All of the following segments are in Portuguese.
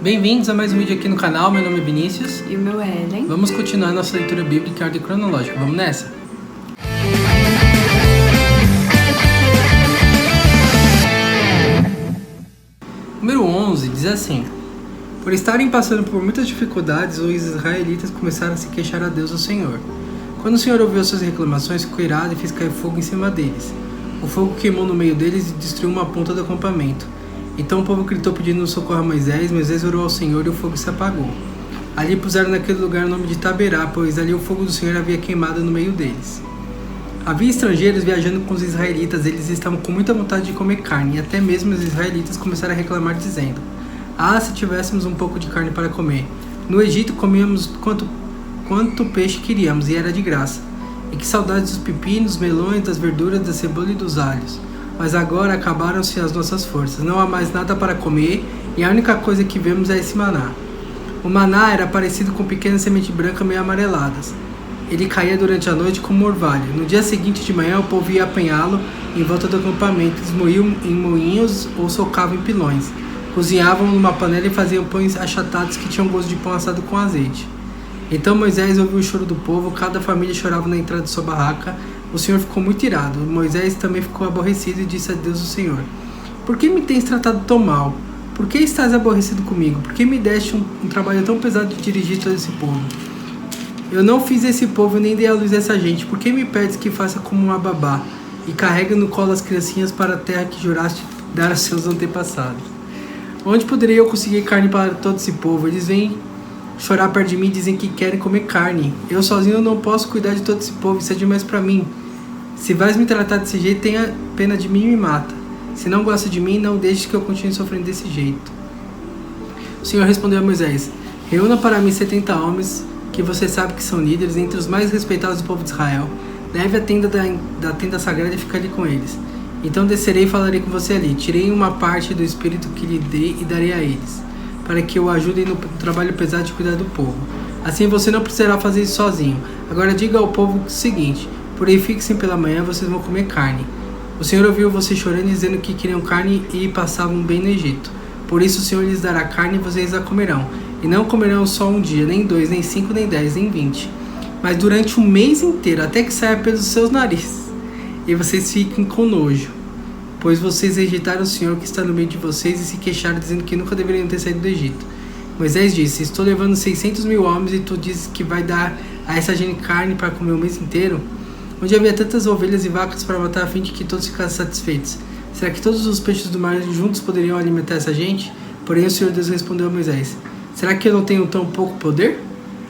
Bem-vindos a mais um vídeo aqui no canal, meu nome é Vinícius. E o meu é Ellen. Vamos continuar nossa leitura bíblica em ordem cronológica, vamos nessa? Número 11 diz assim: Por estarem passando por muitas dificuldades, os israelitas começaram a se queixar a Deus, o Senhor. Quando o Senhor ouviu suas reclamações, ficou irado e fez cair fogo em cima deles. O fogo queimou no meio deles e destruiu uma ponta do acampamento. Então o povo gritou pedindo socorro a Moisés. Moisés orou ao Senhor e o fogo se apagou. Ali puseram naquele lugar o nome de Taberá, pois ali o fogo do Senhor havia queimado no meio deles. Havia estrangeiros viajando com os israelitas, eles estavam com muita vontade de comer carne, e até mesmo os israelitas começaram a reclamar dizendo: Ah, se tivéssemos um pouco de carne para comer! No Egito comíamos quanto peixe queríamos, e era de graça. E que saudades dos pepinos, melões, das verduras, da cebola e dos alhos. Mas agora acabaram-se as nossas forças, não há mais nada para comer, e a única coisa que vemos é esse maná. O maná era parecido com pequenas sementes brancas meio amareladas. Ele caía durante a noite como orvalho. No dia seguinte de manhã, o povo ia apanhá-lo em volta do acampamento. Eles moíam em moinhos ou socavam em pilões. Cozinhavam numa panela e faziam pães achatados que tinham gosto de pão assado com azeite. Então Moisés ouviu o choro do povo, cada família chorava na entrada de sua barraca. O Senhor ficou muito irado. Moisés também ficou aborrecido e disse a Deus, o Senhor: Por que me tens tratado tão mal? Por que estás aborrecido comigo? Por que me deste um trabalho tão pesado de dirigir todo esse povo? Eu não fiz esse povo nem dei à luz a essa gente. Por que me pedes que faça como uma babá e carrega no colo as criancinhas para a terra que juraste dar a seus antepassados? Onde poderia eu conseguir carne para todo esse povo? Eles vêm chorar perto de mim e dizem que querem comer carne. Eu sozinho não posso cuidar de todo esse povo, isso é demais para mim. Se vais me tratar desse jeito, tenha pena de mim e me mata. Se não gosta de mim, não deixe que eu continue sofrendo desse jeito. O Senhor respondeu a Moisés: Reúna para mim 70 homens que você sabe que são líderes, entre os mais respeitados do povo de Israel. Leve a tenda da tenda sagrada e fique ali com eles. Então descerei e falarei com você ali. Tirei uma parte do espírito que lhe dei e darei a eles, para que o ajudem no trabalho pesado de cuidar do povo. Assim você não precisará fazer isso sozinho. Agora diga ao povo o seguinte: purifiquem-se pela manhã, vocês vão comer carne. O Senhor ouviu vocês chorando, dizendo que queriam carne e passavam bem no Egito. Por isso o Senhor lhes dará carne e vocês a comerão. E não comerão só um dia, nem 2, nem 5, nem 10, nem 20. Mas durante um mês inteiro, até que saia pelos seus narizes. E vocês fiquem com nojo. Pois vocês rejeitaram o Senhor que está no meio de vocês e se queixaram, dizendo que nunca deveriam ter saído do Egito. Moisés disse: Estou levando 600 mil homens e tu dizes que vai dar a essa gente carne para comer o mês inteiro? Onde havia tantas ovelhas e vacas para matar a fim de que todos ficassem satisfeitos? Será que todos os peixes do mar juntos poderiam alimentar essa gente? Porém o Senhor Deus respondeu a Moisés: Será que eu não tenho tão pouco poder?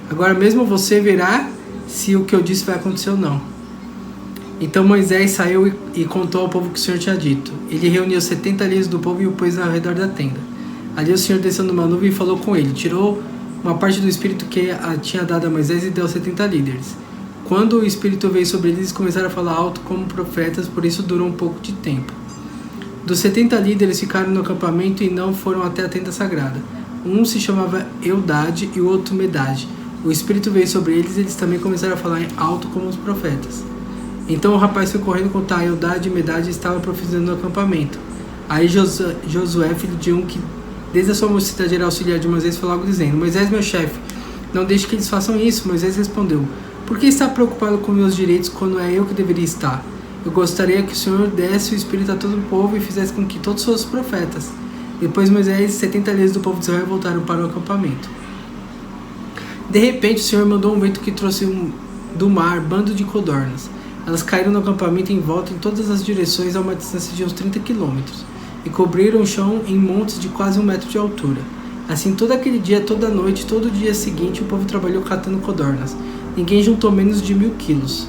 Agora mesmo você verá se o que eu disse vai acontecer ou não. Então Moisés saiu e contou ao povo o que o Senhor tinha dito. Ele reuniu 70 líderes do povo e o pôs ao redor da tenda. Ali o Senhor desceu numa nuvem e falou com ele. Tirou uma parte do Espírito que tinha dado a Moisés e deu aos 70 líderes. Quando o Espírito veio sobre eles, começaram a falar alto como profetas, por isso durou um pouco de tempo. Dos 70 líderes ficaram no acampamento e não foram até a tenda sagrada. Um se chamava Eldade e o outro Medade. O Espírito veio sobre eles e eles também começaram a falar alto como os profetas. Então o rapaz foi correndo contar a Eldade e Medade estavam profetizando no acampamento. Aí Josué, filho de que desde a sua mocidade era auxiliar de Moisés, foi logo dizendo: Moisés, meu chefe, não deixe que eles façam isso. Moisés respondeu: Por que está preocupado com meus direitos quando é eu que deveria estar? Eu gostaria que o Senhor desse o Espírito a todo o povo e fizesse com que todos fossem profetas. Depois Moisés e 70 líderes do povo de Israel voltaram para o acampamento. De repente o Senhor mandou um vento que trouxe do mar bando de codornas. Elas caíram no acampamento em volta em todas as direções a uma distância de uns 30 quilômetros e cobriram o chão em montes de quase 1 metro de altura. Assim todo aquele dia, toda a noite, todo o dia seguinte o povo trabalhou catando codornas. Ninguém juntou menos de 1.000 quilos.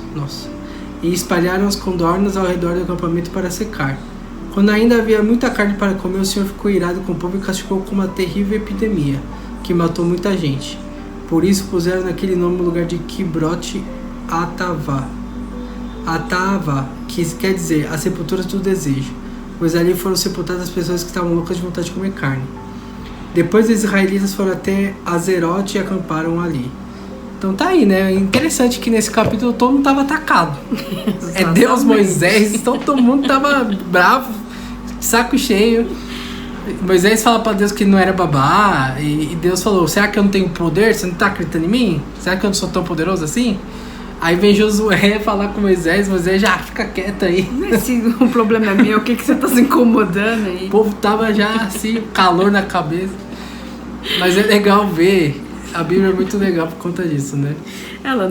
E espalharam as codornas ao redor do acampamento para secar. Quando ainda havia muita carne para comer, o Senhor ficou irado com o povo e castigou com uma terrível epidemia, que matou muita gente. Por isso puseram naquele nome o lugar de Kibroth Hattaavah, que quer dizer a sepultura do desejo, pois ali foram sepultadas as pessoas que estavam loucas de vontade de comer carne. Depois os israelitas foram até Azerote e acamparam ali. Então tá aí, né? Interessante que nesse capítulo todo mundo tava atacado. É Deus, Moisés, então todo mundo tava bravo, saco cheio. Moisés fala pra Deus que não era babá, e Deus falou, será que eu não tenho poder? Você não tá acreditando em mim? Será que eu não sou tão poderoso assim? Aí vem Josué falar com Moisés já fica quieto aí. Se o problema é meu, o que você tá se incomodando aí? O povo tava já assim, calor na cabeça. Mas é legal ver, a Bíblia é muito legal por conta disso, né? Ela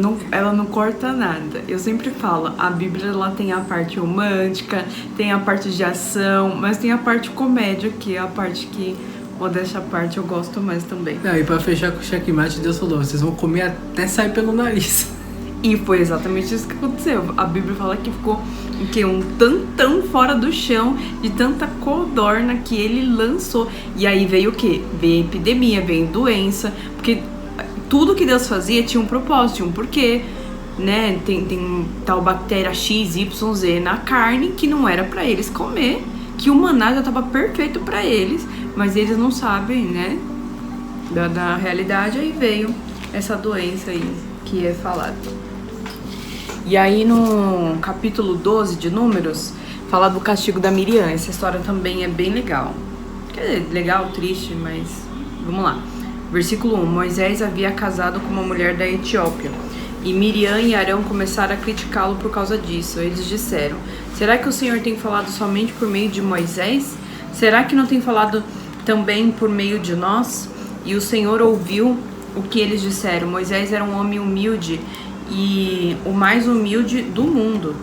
não corta nada. Eu sempre falo, a Bíblia ela tem a parte romântica, tem a parte de ação, mas tem a parte comédia, que é a parte que, modéstia à parte, eu gosto mais também. E pra fechar com o checkmate, Deus falou, vocês vão comer até sair pelo nariz. E foi exatamente isso que aconteceu. A Bíblia fala que ficou um tantão fora do chão de tanta codorna que ele lançou. E aí veio o quê? Veio epidemia, veio doença, porque tudo que Deus fazia tinha um propósito, tinha um porquê, né? Tem tal bactéria X, Y, Z na carne que não era pra eles comer, que o maná já tava perfeito pra eles, mas eles não sabem, né? Da realidade, aí veio essa doença aí que é falada. E aí no capítulo 12 de Números, fala do castigo da Miriam. Essa história também é bem legal. Quer dizer, legal, triste, mas vamos lá. Versículo 1. Moisés havia casado com uma mulher da Etiópia, e Miriam e Arão começaram a criticá-lo por causa disso. Eles disseram, será que o Senhor tem falado somente por meio de Moisés? Será que não tem falado também por meio de nós? E o Senhor ouviu o que eles disseram. Moisés era um homem humilde e o mais humilde do mundo.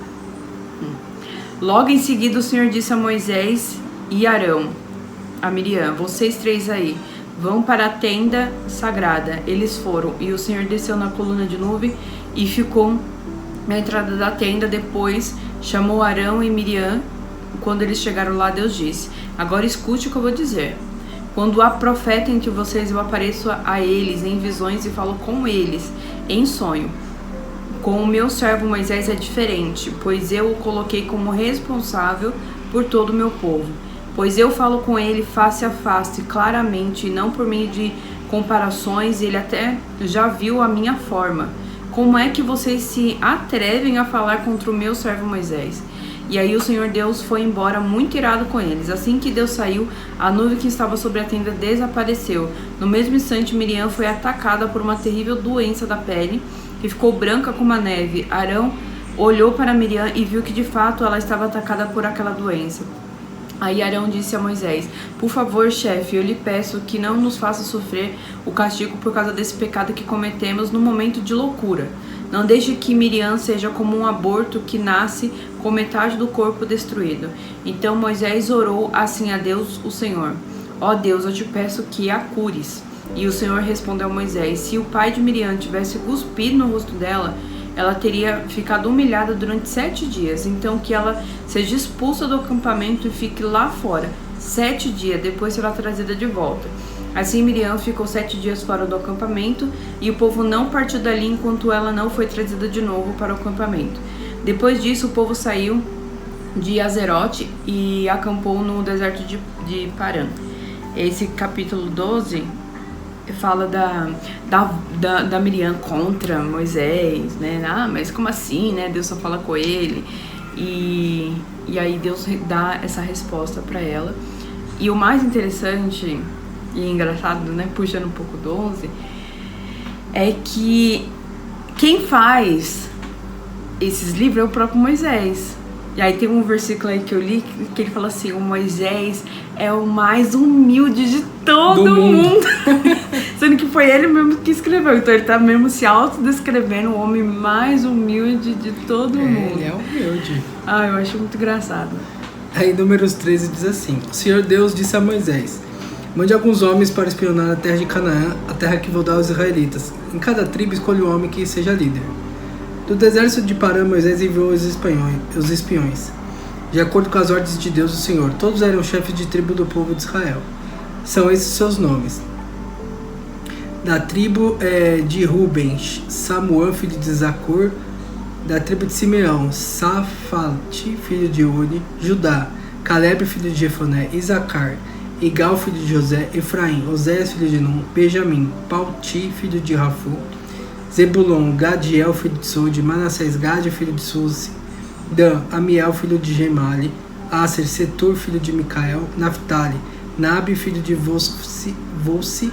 Logo em seguida o Senhor disse a Moisés e Arão, a Miriam, vocês três aí, vão para a tenda sagrada. Eles foram, e o Senhor desceu na coluna de nuvem e ficou na entrada da tenda. Depois chamou Arão e Miriam. Quando eles chegaram lá, Deus disse, agora escute o que eu vou dizer. Quando há profeta entre vocês, eu apareço a eles em visões e falo com eles em sonho. Com o meu servo Moisés é diferente, pois eu o coloquei como responsável por todo o meu povo. Pois eu falo com ele face a face, claramente, e não por meio de comparações, ele até já viu a minha forma. Como é que vocês se atrevem a falar contra o meu servo Moisés? E aí o Senhor Deus foi embora muito irado com eles. Assim que Deus saiu, a nuvem que estava sobre a tenda desapareceu. No mesmo instante, Miriam foi atacada por uma terrível doença da pele, que ficou branca como a neve. Arão olhou para Miriam e viu que de fato ela estava atacada por aquela doença. Aí Arão disse a Moisés, por favor, chefe, eu lhe peço que não nos faça sofrer o castigo por causa desse pecado que cometemos no momento de loucura. Não deixe que Miriam seja como um aborto que nasce com metade do corpo destruído. Então Moisés orou assim a Deus, o Senhor. Ó Deus, eu te peço que a cures. E o Senhor respondeu a Moisés, se o pai de Miriam tivesse cuspido no rosto dela, ela teria ficado humilhada durante 7 dias. Então que ela seja expulsa do acampamento e fique lá fora 7 dias, depois será trazida de volta. Assim Miriam ficou 7 dias fora do acampamento, e o povo não partiu dali enquanto ela não foi trazida de novo para o acampamento. Depois disso o povo saiu de Azerote e acampou no deserto de Parã. Esse capítulo 12 fala da Miriam contra Moisés, né? Ah, mas como assim, né? Deus só fala com ele. E aí Deus dá essa resposta para ela. E o mais interessante e engraçado, né? Puxando um pouco do 11, é que quem faz esses livros é o próprio Moisés. E aí tem um versículo aí que eu li que ele fala assim, o Moisés é o mais humilde de todo mundo. Sendo que foi ele mesmo que escreveu. Então ele tá mesmo se autodescrevendo o homem mais humilde de todo mundo. Ele é humilde. Ah, eu acho muito engraçado. Aí Números 13 diz assim, o Senhor Deus disse a Moisés, mande alguns homens para espionar a terra de Canaã, a terra que vou dar aos israelitas. Em cada tribo escolha um homem que seja líder. Do deserto de Parã, Moisés enviou os espiões, de acordo com as ordens de Deus, o Senhor. Todos eram chefes de tribo do povo de Israel. São esses seus nomes. Da tribo de Ruben, Samuel, filho de Zacur. Da tribo de Simeão, Safate, filho de Uri. Judá, Caleb, filho de Jefoné. Isacar, Igal, filho de José. Efraim, Oséias, filho de Nun. Benjamim, Palti, filho de Rafu. Zebulon, Gadiel, filho de Sud. Manassés, Gade, filho de Suzi. Dan, Amiel, filho de Gemali. Aser, Setur, filho de Micael. Naftali, Nabe, filho de Volsi,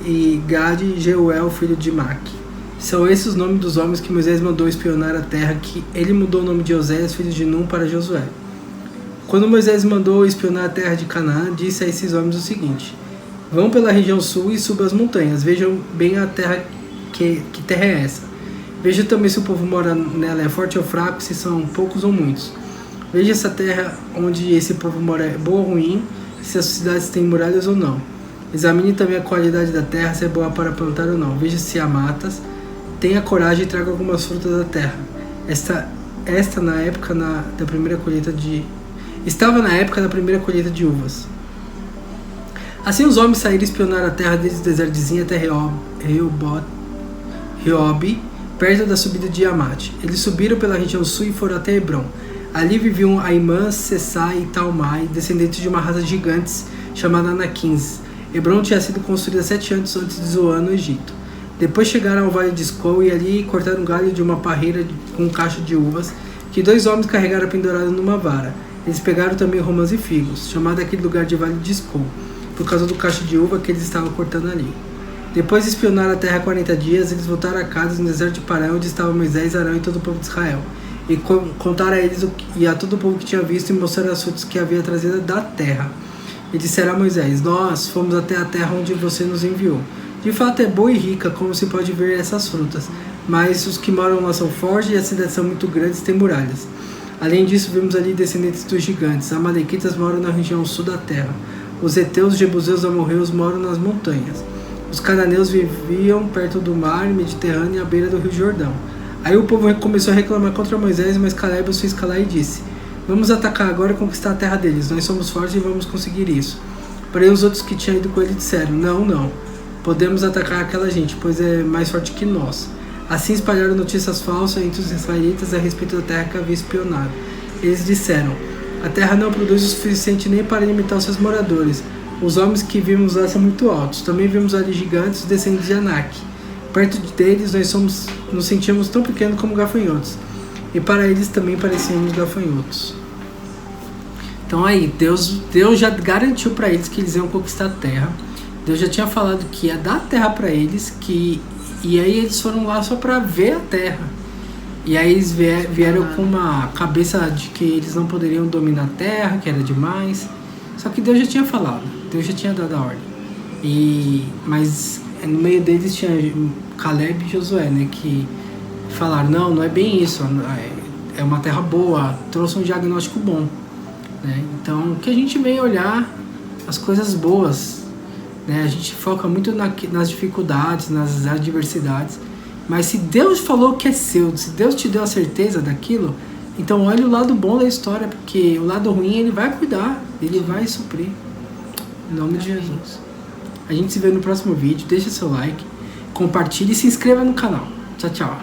e Gade, Jeuel, filho de Maque. São esses os nomes dos homens que Moisés mandou espionar a terra, que ele mudou o nome de Oséias, filho de Num, para Josué. Quando Moisés mandou espionar a terra de Canaã, disse a esses homens o seguinte: vão pela região sul e subam as montanhas, vejam bem a terra, que terra é essa. Vejam também se o povo mora nela é forte ou fraco, se são poucos ou muitos. Veja essa terra onde esse povo mora é boa ou ruim, se as cidades têm muralhas ou não. Examine também a qualidade da terra, se é boa para plantar ou não. Veja se há matas. Tenha coragem e traga algumas frutas da terra. Esta na época da primeira colheita de... Estava na época da primeira colheita de uvas. Assim os homens saíram espionar a terra desde o deserto de Zin até Reob, perto da subida de Amate. Eles subiram pela região sul e foram até Hebron. Ali viviam Aimã, Sessá e Talmai, descendentes de uma raça de gigantes chamada Anaquins. Hebron tinha sido construída 7 anos antes de Zoan, no Egito. Depois chegaram ao vale de Escol e ali cortaram um galho de uma parreira com um cacho de uvas, que 2 homens carregaram pendurado numa vara. Eles pegaram também romãs e figos, chamado aquele lugar de vale de Escol, por causa do cacho de uva que eles estavam cortando ali. Depois de espionar a terra 40 dias, eles voltaram a casa no deserto de Parã, onde estavam Moisés, Arão e todo o povo de Israel. E contaram a eles e a todo o povo que tinha visto e mostraram as frutas que havia trazido da terra. E disseram a Moisés: nós fomos até a terra onde você nos enviou. De fato é boa e rica, como se pode ver essas frutas. Mas os que moram lá são fortes e as cidades são muito grandes e têm muralhas. Além disso, vimos ali descendentes dos gigantes. Amalequitas moram na região sul da terra. Os heteus, jebuseus e amorreus moram nas montanhas. Os cananeus viviam perto do mar Mediterrâneo e à beira do rio Jordão. Aí o povo começou a reclamar contra Moisés, mas Caleb os fez calar e disse: vamos atacar agora e conquistar a terra deles. Nós somos fortes e vamos conseguir isso. Porém os outros que tinham ido com ele disseram: não. Podemos atacar aquela gente, pois é mais forte que nós. Assim espalharam notícias falsas entre os israelitas a respeito da terra que havia espionado. Eles disseram: a terra não produz o suficiente nem para alimentar os seus moradores. Os homens que vimos lá são muito altos. Também vimos ali gigantes, descendentes de Anak. Perto deles nós nos sentíamos tão pequenos como gafanhotos. E para eles também parecíamos gafanhotos. Então aí, Deus já garantiu para eles que eles iam conquistar a terra. Deus já tinha falado que ia dar a terra para eles, e aí eles foram lá só para ver a terra. E aí eles vieram com uma cabeça de que eles não poderiam dominar a terra, que era demais. Só que Deus já tinha falado, Deus já tinha dado a ordem. Mas no meio deles tinha Caleb e Josué, né, que falaram: não é bem isso, é uma terra boa, trouxe um diagnóstico bom. Né? Então, que a gente vem olhar as coisas boas. Né? A gente foca muito nas dificuldades, nas adversidades, mas se Deus falou que é seu, se Deus te deu a certeza daquilo, então olha o lado bom da história, porque o lado ruim Ele vai cuidar, Ele vai suprir. Em nome de Jesus. A gente se vê no próximo vídeo, deixa seu like, compartilhe e se inscreva no canal. Tchau, tchau.